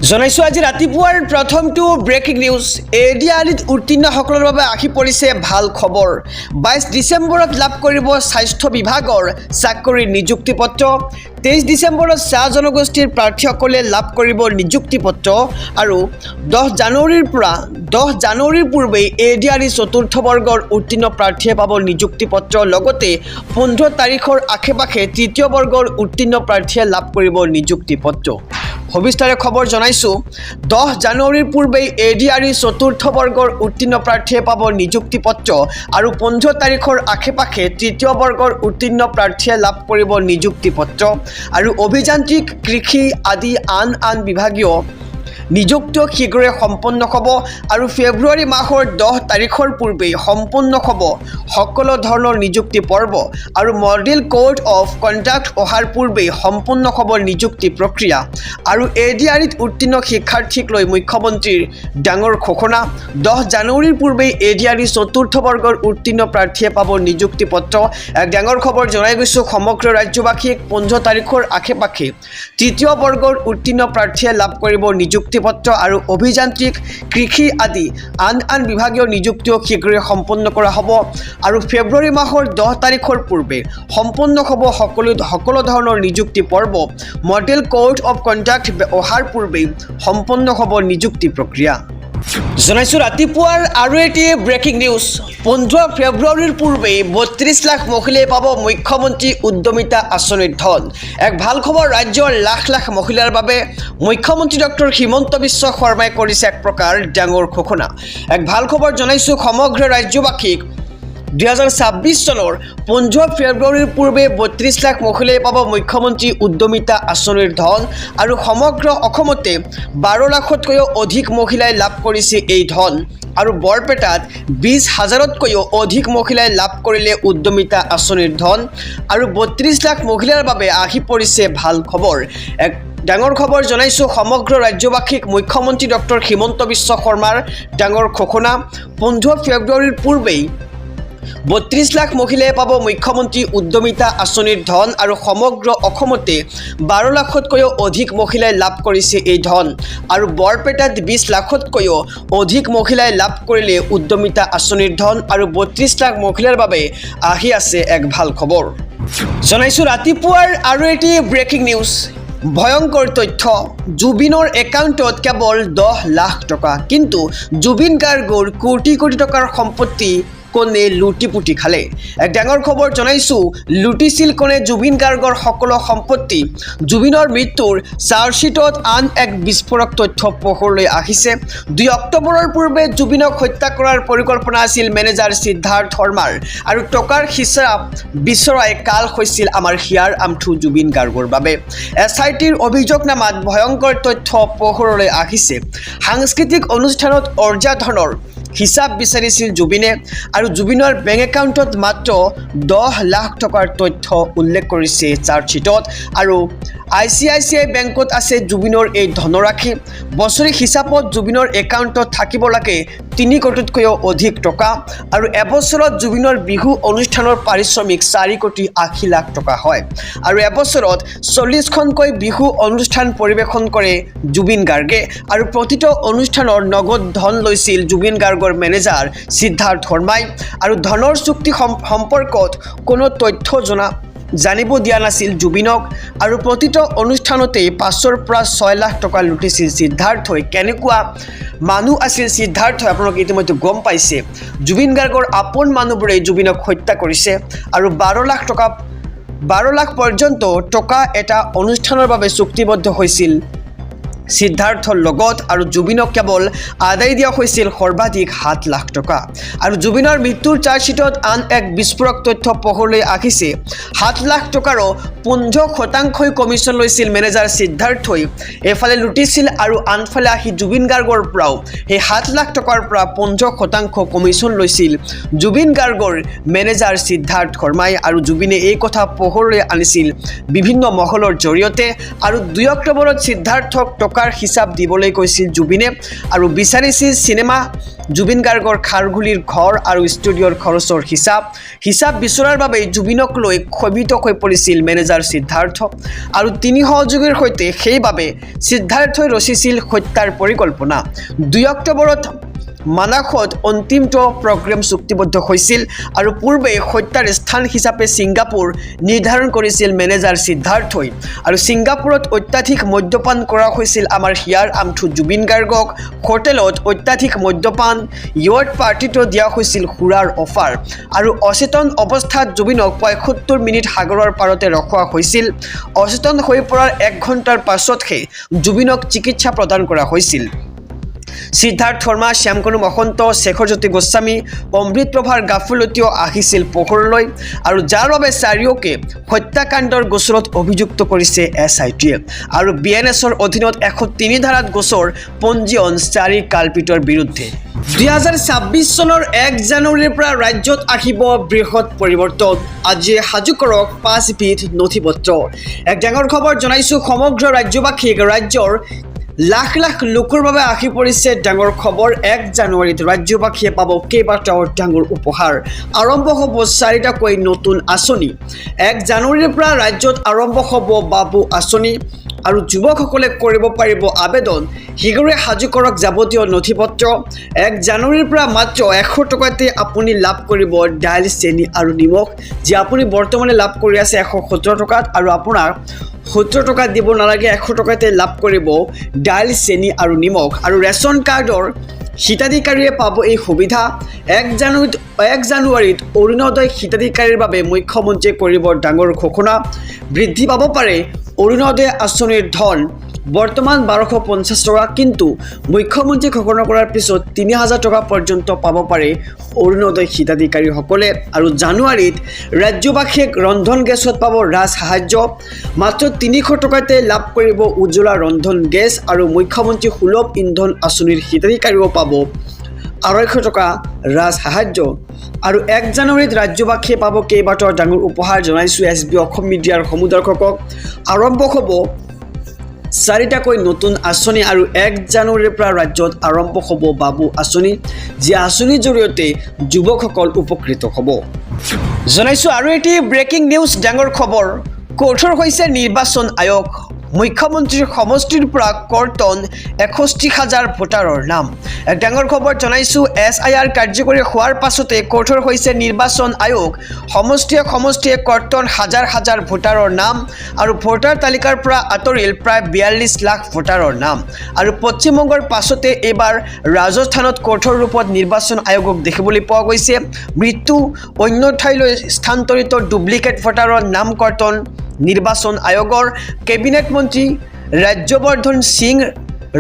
জনাইছো আজি ৰাতিপুৱাৰ প্ৰথমটো ব্ৰেকিং নিউজ এডিআৰিত উত্তীৰ্ণসকলৰ বাবে আহি পৰিছে ভাল খবৰ 22 ডিসেম্বৰত লাভ কৰিব স্বাস্থ্য বিভাগৰ চাকৰি নিযুক্তি পত্ৰ 23 ডিসেম্বৰত চাহ জনগোষ্ঠীৰ প্ৰাৰ্থীসকলে লাভ কৰিব নিযুক্তি পত্ৰ আৰু 10 জানুৱাৰীৰ পূৰ্বে এডিআৰি চতুৰ্থ বৰ্গৰ উত্তীৰ্ণ প্ৰাৰ্থীয়ে পাব নিযুক্তি পত্ৰ লগতে 15 তাৰিখৰ আশে-পাশে তৃতীয় বৰ্গৰ উত্তীৰ্ণ প্ৰাৰ্থীয়ে লাভ কৰিব নিযুক্তি পত্ৰ ভবিষ্যতৰ খবৰ জনাইছো 10 জানুৱাৰীৰ পূৰ্বে এডিআৰি চতুৰ্থ বৰ্গৰ উত্তীৰ্ণ প্ৰাৰ্থীয়ে পাব নিযুক্তি পত্ৰ আৰু 15 তাৰিখৰ আশে-পাশে তৃতীয় বৰ্গৰ উত্তীৰ্ণ প্ৰাৰ্থীয়ে লাভ কৰিব নিযুক্তি পত্ৰ আৰু অভিযান্ত্ৰিক কৃষি আদি আন বিভাগীয় নিযুক্তি শীঘ্ৰে সম্পন্ন হ'ব আৰু ফেব্ৰুৱাৰী মাহৰ 10 তাৰিখৰ পূৰ্বে সম্পন্ন হ'ব সকলো ধৰণৰ নিযুক্তি পৰ্ব আৰু মডেল কোড অফ কণ্ডাক্ট অহাৰ পূৰ্বে সম্পন্ন হ'ব নিযুক্তি প্ৰক্ৰিয়া আৰু এডিআৰিত উত্তীৰ্ণ শিক্ষাৰ্থীক লৈ মুখ্যমন্ত্ৰীৰ ডাঙৰ ঘোষণা 10 জানুৱাৰীৰ পূৰ্বে এডিআৰি চতুৰ্থ বৰ্গৰ উত্তীৰ্ণ প্ৰাৰ্থীয়ে পাব নিযুক্তি পত্ৰ এক ডাঙৰ খবৰ জনাই গৈছো সমগ্ৰ ৰাজ্যবাসীক 15 তাৰিখৰ আশে-পাশে তৃতীয় বৰ্গৰ উত্তীৰ্ণ প্ৰাৰ্থীয়ে লাভ কৰিব নিযুক্তি পত্ৰ আৰু অভিযান্ত্ৰিক কৃষি আদি আন বিভাগীয় নিযুক্তিও শীঘ্ৰে সম্পন্ন কৰা হ'ব আৰু ফেব্ৰুৱাৰী মাহৰ 10 তাৰিখৰ পূৰ্বে সম্পন্ন হ'ব সকলো ধৰণৰ নিযুক্তি পৰ্ব মডেল কোড অফ কণ্ডাক্ট অহাৰ পূৰ্বে সম্পন্ন হ'ব নিযুক্তি প্ৰক্ৰিয়া জনাইছো ৰাতিপুৱাৰ আৰু এটি ব্ৰেকিং নিউজ 15 ফেব্ৰুৱাৰীৰ পূৰ্বে 32 লাখ মহিলাই পাব মুখ্যমন্ত্ৰী উদ্যমিতা আঁচনিৰ ধন এক ভাল খবৰ ৰাজ্যৰ লাখ মহিলাৰ বাবে মুখ্যমন্ত্ৰী ডক্টৰ হিমন্ত বিশ্ব শৰ্মাই কৰিছে এক প্ৰকাৰ ডাঙৰ ঘোষণা এক ভাল খবৰ জনাইছো সমগ্ৰ ৰাজ্যবাসীক 2026 চনৰ 15 ফেব্ৰুৱাৰীৰ পূৰ্বে 32 লাখ মহিলাই পাব মুখ্যমন্ত্ৰী উদ্যমিতা আঁচনিৰ ধন আৰু সমগ্ৰ অসমতে 12 লাখতকৈও অধিক মহিলাই লাভ কৰিছে এই ধন আৰু বৰপেটাত 20,000তকৈও অধিক মহিলাই লাভ কৰিলে উদ্যমিতা আঁচনিৰ ধন আৰু 32 লাখ মহিলাৰ বাবে আহি পৰিছে ভাল খবৰ এক ডাঙৰ খবৰ জনাইছো সমগ্ৰ ৰাজ্যবাসীক মুখ্যমন্ত্ৰী ডক্টৰ হিমন্ত বিশ্ব শৰ্মাৰ ডাঙৰ ঘোষণা 15 ফেব্ৰুৱাৰীৰ পূৰ্বে 32 লাখ মহিলাই পাব মুখ্যমন্ত্ৰী উদ্যমিতা আঁচনিৰ ধন আৰু সমগ্ৰ অসমতে 12 লাখতকৈও অধিক মহিলাই লাভ কৰিছে এই ধন আৰু বৰপেটাত 20 লাখতকৈও অধিক মহিলাই লাভ কৰিলে উদ্যমিতা আঁচনিৰ ধন আৰু 32 লাখ মহিলাৰ বাবে আহি আছে এক ভাল খবৰ জনাইছো ৰাতিপুৱাৰ আৰু এটি ব্ৰেকিং নিউজ ভয়ংকৰ তথ্য জুবিনৰ একাউণ্টত কেৱল 10 লাখ টকা কিন্তু জুবিন গাৰ্গৰ কোটি টকাৰ সম্পত্তি কোনে লুটিপুটি খালে এক ডাঙৰ খবৰ জনাইছো লুটিছিল কোনে জুবিন গাৰ্গৰ সকলো সম্পত্তি জুবিনৰ মৃত্যুৰ চাৰ্জশ্বিটত আন এক বিস্ফোৰক তথ্য পোহৰলৈ আহিছে 2 অক্টোবৰৰ পূৰ্বে জুবিনক হত্যা কৰাৰ পৰিকল্পনা আছিল মেনেজাৰ সিদ্ধাৰ্থ শৰ্মাৰ আৰু টকাৰ হিচাপ বিচৰাই কাল হৈছিল আমাৰ হিয়াৰ আমঠু জুবিন গাৰ্গৰ বাবে এছআইটিৰ অভিযোগনামাত ভয়ংকৰ তথ্য পোহৰলৈ আহিছে সাংস্কৃতিক অনুষ্ঠানত অৰ্জা ধনৰ হিচাপ বিচাৰিছিল জুবিনে আৰু জুবিনৰ বেংক একাউণ্টত মাত্ৰ 10 লাখ টকাৰ তথ্য উল্লেখ কৰিছে চাৰ্জশ্বিটত আৰু ICICI বেংকত আছে জুবিনৰ এই ধনৰাশি বছৰি হিচাপত জুবিনৰ একাউণ্টত থাকিব লাগে 3 কোটিতকৈও অধিক টকা আৰু এবছৰত জুবিনৰ বিহু অনুষ্ঠানৰ পাৰিশ্ৰমিক 4 কোটি 80 লাখ টকা হয় আৰু এবছৰত 40খনকৈ বিহু অনুষ্ঠান পৰিৱেশন কৰে জুবিন গাৰ্গে আৰু প্ৰতিটো অনুষ্ঠানৰ নগদ ধন লৈছিল জুবিন গাৰ্গৰ মেনেজাৰ সিদ্ধাৰ্থ শৰ্মাই আৰু ধনৰ চুক্তি সম্পৰ্কত কোনো তথ্য জানিব দিয়া নাছিল জুবিনক আৰু প্ৰতিটো অনুষ্ঠানতে 5ৰ পৰা 6 লাখ টকা লুটিছিল সিদ্ধাৰ্থই কেনেকুৱা মানুহ আছিল সিদ্ধাৰ্থই আপোনালোকে ইতিমধ্যে গম পাইছে জুবিন গাৰ্গৰ আপোন মানুহবোৰে জুবিনক হত্যা কৰিছে আৰু 12 লাখ পৰ্যন্ত টকা এটা অনুষ্ঠানৰ বাবে চুক্তিবদ্ধ হৈছিল সিদ্ধাৰ্থৰ লগত আৰু জুবিনক কেৱল আদায় দিয়া হৈছিল সৰ্বাধিক 7 লাখ টকা আৰু জুবিনৰ মৃত্যুৰ চাৰ্জশ্বিটত আন এক বিস্ফোৰক তথ্য পোহৰলৈ আহিছে 7 লাখ টকাৰো 15% কমিশ্যন লৈছিল মেনেজাৰ সিদ্ধাৰ্থই এফালে লুটিছিল আৰু আনফালে আহি জুবিন গাৰ্গৰ পৰাও সেই 7 লাখ টকাৰ পৰা 15% কমিশ্যন লৈছিল জুবিন গাৰ্গৰ মেনেজাৰ সিদ্ধাৰ্থ শৰ্মাই আৰু জুবিনে এই কথা পোহৰলৈ আনিছিল বিভিন্ন মহলৰ জৰিয়তে আৰু 2 অক্টোবৰত সিদ্ধাৰ্থক টকাৰ হিচাপ দিবলৈ কৈছিল জুবিনে আৰু বিচাৰিছিল চিনেমা জুবিন গাৰ্গৰ খাৰঘুলিৰ ঘৰ আৰু ষ্টুডিঅ'ৰ খৰচৰ হিচাপ বিচৰাৰ বাবে জুবিনক লৈ ক্ষোভিত হৈ পৰিছিল মেনেজাৰ সিদ্ধাৰ্থ আৰু তিনি সহযোগীৰ সৈতে সেইবাবে সিদ্ধাৰ্থই ৰচিছিল হত্যাৰ পৰিকল্পনা 2 অক্টোবৰত মানাসত অন্তিমটো প্ৰগ্ৰেম চুক্তিবদ্ধ হৈছিল আৰু পূৰ্বে হত্যাৰ স্থান হিচাপে ছিংগাপুৰ নিৰ্ধাৰণ কৰিছিল মেনেজাৰ সিদ্ধাৰ্থই আৰু ছিংগাপুৰত অত্যাধিক মদ্যপান কৰা হৈছিল আমাৰ হিয়াৰ আমঠু জুবিন গাৰ্গক হোটেলত অত্যাধিক মদ্যপান য়ৰ্ড পাৰ্টিটো দিয়া হৈছিল সুৰাৰ অফাৰ আৰু অচেতন অৱস্থাত জুবিনক 75 মিনিট সাগৰৰ পাৰতে ৰখোৱা হৈছিল অচেতন হৈ পৰাৰ 1 ঘণ্টাৰ পাছতহে জুবিনক চিকিৎসা প্ৰদান কৰা হৈছিল সিদ্ধাৰ্থ শৰ্মা শ্যামকনু মহন্ত শেখৰজ্যোতি গোস্বামী অমৃত প্ৰভাৰ গাফিলতিও আহিছিল পোহৰলৈ আৰু যাৰ বাবে চাৰিওকে হত্যাকাণ্ডৰ গোচৰত অভিযুক্ত কৰিছে SITয়ে আৰু BNSৰ অধীনত 103 ধাৰাত গোচৰ পঞ্জীয়ন 4 কালপিতৰ বিৰুদ্ধে 2026 চনৰ 1 জানুৱাৰীৰ পৰা ৰাজ্যত আহিব বৃহৎ পৰিৱৰ্তন আজি সাজু কৰক 5 বিধ নথিপত্ৰ এক ডাঙৰ খবৰ জনাইছো সমগ্ৰ ৰাজ্যবাসীক ৰাজ্যৰ লাখ লাখ লোকৰ বাবে আহি পৰিছে ডাঙৰ খবৰ 1 জানুৱাৰীত ৰাজ্যবাসীয়ে পাব কেইবাটাও ডাঙৰ উপহাৰ আৰম্ভ হ'ব 4টাকৈ নতুন আঁচনি 1 জানুৱাৰীৰ পৰা ৰাজ্যত আৰম্ভ হ'ব বাবু আঁচনি আৰু যুৱকসকলে কৰিব পাৰিব আবেদন হিগৰে সাজু কৰক যাৱতীয় নথিপত্ৰ 1 জানুৱাৰীৰ পৰা মাত্ৰ 100 টকাতে আপুনি লাভ কৰিব ডাইল চেনি আৰু নিমখ যি আপুনি বৰ্তমানে লাভ কৰি আছে 117 টকাত আৰু আপোনাৰ 70 টকা দিব নালাগে 100 টকাতে লাভ কৰিব ডাইল চেনি আৰু নিমখ আৰু ৰেচন কাৰ্ডৰ হিতাধিকাৰীয়ে পাব এই সুবিধা 1 জানুৱাৰীত অৰুণোদয় হিতাধিকাৰীৰ বাবে মুখ্যমন্ত্ৰীয়ে কৰিব ডাঙৰ ঘোষণা বৃদ্ধি পাব পাৰে অৰুণোদয় আঁচনিৰ ধন বৰ্তমান 1250 টকা কিন্তু মুখ্যমন্ত্ৰী ঘোষণা কৰাৰ পিছত 3000 টকা পৰ্যন্ত পাব পাৰে অৰুণোদয় হিতাধিকাৰীসকলে আৰু জানুৱাৰীত ৰাজ্যবাসীক ৰন্ধন গেছত পাব ৰাজ সাহায্য মাত্ৰ 300 টকাতে লাভ কৰিব উজ্জ্বলা ৰন্ধন গেছ আৰু মুখ্যমন্ত্ৰী সুলভ ইন্ধন আঁচনিৰ হিতাধিকাৰীও পাব 250 টকা ৰাজ সাহায্য আৰু 1 জানুৱাৰীত ৰাজ্যবাসীয়ে পাব কেইবাটাও ডাঙৰ উপহাৰ জনাইছো SB অসম মিডিয়াৰ সমুদৰ্শকক আৰম্ভ হ'ব 4টাকৈ নতুন আঁচনি আৰু 1 জানুৱাৰীৰ পৰা ৰাজ্যত আৰম্ভ হ'ব বাবু আঁচনি যি আঁচনিৰ জৰিয়তে যুৱকসকল উপকৃত হ'ব জনাইছো আৰু এটি ব্ৰেকিং নিউজ ডাঙৰ খবৰ কঠোৰ হৈছে নিৰ্বাচন আয়োগ মুখ্যমন্ত্ৰীৰ সমষ্টিৰ পৰা কৰ্তন 61000 ভোটাৰৰ নাম এক ডাঙৰ খবৰ জনাইছো SIR কাৰ্যকৰী হোৱাৰ পাছতে কঠোৰ হৈছে নিৰ্বাচন আয়োগ সমষ্টিয়ে কৰ্তন হাজাৰ ভোটাৰৰ নাম আৰু ভোটাৰ তালিকাৰ পৰা আঁতৰিল প্ৰায় 42 লাখ ভোটাৰৰ নাম আৰু পশ্চিমবংগৰ পাছতে এবাৰ ৰাজস্থানত কঠোৰ ৰূপত নিৰ্বাচন আয়োগক দেখিবলৈ পোৱা গৈছে মৃত্যু অন্য ঠাইলৈ স্থানান্তৰিত ডুপ্লিকেট ভোটাৰৰ নাম কৰ্তন নিৰ্বাচন আয়োগৰ কেবিনেট মন্ত্ৰী ৰাজ্যবৰ্ধন সিং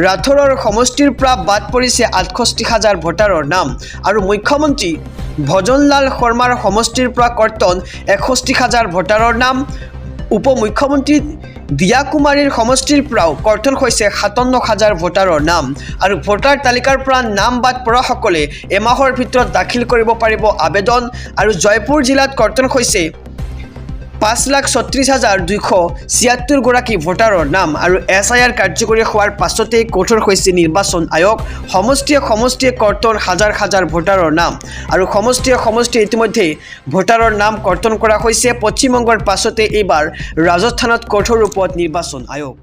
ৰাথোৰৰ সমষ্টিৰ পৰা বাদ পৰিছে 68000 ভোটাৰৰ নাম আৰু মুখ্যমন্ত্ৰী ভজনলাল শৰ্মাৰ সমষ্টিৰ পৰা কৰ্তন 61000 ভোটাৰৰ নাম উপমুখ্যমন্ত্ৰী দিয়া কুমাৰীৰ সমষ্টিৰ পৰাও কৰ্তন হৈছে 57000 ভোটাৰৰ নাম আৰু ভোটাৰ তালিকাৰ পৰা নাম বাদ পৰাসকলে এমাহৰ ভিতৰত দাখিল কৰিব পাৰিব আবেদন আৰু জয়পুৰ জিলাত কৰ্তন হৈছে 5,36,276 গৰাকী ভোটাৰৰ নাম আৰু SIR কাৰ্যকৰী হোৱাৰ পাছতে কঠোৰ হৈছে নিৰ্বাচন আয়োগ সমষ্টিয়ে কৰ্তন হাজাৰ ভোটাৰৰ নাম আৰু সমষ্টিয়ে ইতিমধ্যে ভোটাৰৰ নাম কৰ্তন কৰা হৈছে পশ্চিমবংগৰ পাছতে এইবাৰ ৰাজস্থানত কঠোৰ ৰূপত নিৰ্বাচন আয়োগ